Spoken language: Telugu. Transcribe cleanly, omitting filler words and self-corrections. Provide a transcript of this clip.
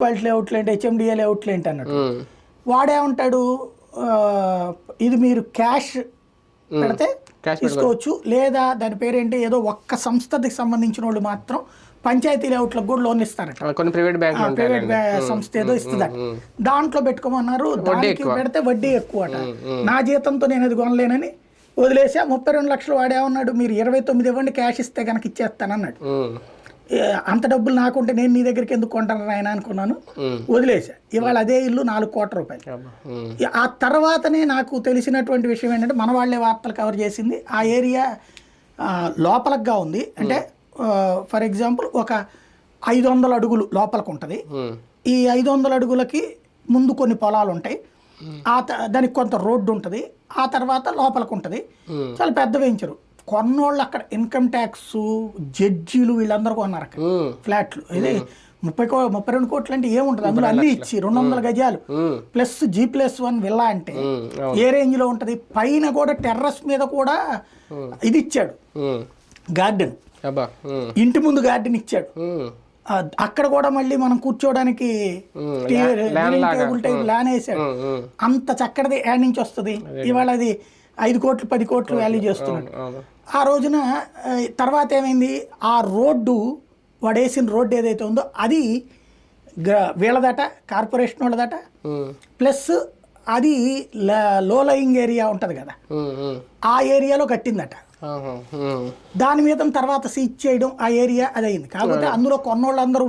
మున్సిపాలిటీ లేఅవుట్లు ఏంటి, హెచ్ఎండిఏ లేఅవుట్లు ఏంటి అన్నట్టు. వాడేమంటాడు, ఇది మీరు క్యాష్ పెడితే తీసుకోవచ్చు, లేదా దాని పేరేంటి ఏదో ఒక్క సంస్థకి సంబంధించిన వాళ్ళు మాత్రం పంచాయతీ లేఅవుట్లకు కూడా లోన్ ఇస్తారట. ప్రైవేట్ సంస్థ ఏదో ఇస్తుందట, దాంట్లో పెట్టుకోమన్నారు. దానికి పెడితే వడ్డీ ఎక్కువ అట. నా జీతంతో నేను అది కొనలేనని వదిలేసా. 32 లక్షలు వాడేమన్నాడు, మీరు 29 ఇవ్వండి, క్యాష్ ఇస్తే కనుక ఇచ్చేస్తానన్నాడు. అంత డబ్బులు నాకుంటే నేను నీ దగ్గరికి ఎందుకు కొంటాను ఆయన అనుకున్నాను, వదిలేసా. ఇవాళ అదే ఇల్లు 4 కోట్ల రూపాయలు. ఆ తర్వాతనే నాకు తెలిసినటువంటి విషయం ఏంటంటే, మన వాళ్ళే వార్తలు కవర్ చేసింది, ఆ ఏరియా లోపలగా ఉంది. అంటే ఫర్ ఎగ్జాంపుల్ ఒక 500 అడుగులు లోపలికి ఉంటుంది. ఈ 500 అడుగులకి ముందు కొన్ని పొలాలు ఉంటాయి, దానికి కొంత రోడ్డు ఉంటుంది, ఆ తర్వాత లోపలికి ఉంటుంది. చాలా పెద్ద వెంచరు. కొన్నోళ్ళు అక్కడ ఇన్కమ్ ట్యాక్స్ జడ్జీలు వీళ్ళందరూ కొన్నారు అక్కడ ఫ్లాట్లు. ఇది 32 కోట్లు అంటే ఏముంటుంది, అందులో అన్ని ఇచ్చి 200 గజాలు ప్లస్ G+1 విల్లా అంటే ఏ రేంజ్ లో ఉంటది. పైన కూడా టెర్రస్ మీద కూడా ఇది ఇచ్చాడు, గార్డెన్, ఇంటి ముందు గార్డెన్ ఇచ్చాడు. అక్కడ కూడా మళ్ళీ మనం కూర్చోడానికి టేబుల్ టైప్ ల్యాన్ వేసాడు. అంత చక్కటిది యాడ్ నుంచి వస్తుంది. ఇవాళ అది 5 కోట్లు 10 కోట్లు వాల్యూ చేస్తున్నాడు. ఆ రోజున తర్వాత ఏమైంది, ఆ రోడ్డు వాడు వేసిన రోడ్డు ఏదైతే ఉందో అది వీళ్ళదట, కార్పొరేషన్ వాళ్ళదట. ప్లస్ అది లో లయింగ్ ఏరియా ఉంటుంది కదా, ఆ ఏరియాలో కట్టిందట. దాని మీద తర్వాత సీజ్ చేయడం ఆ ఏరియా అది అయింది. కాకపోతే అందులో కొన్నోళ్ళందరూ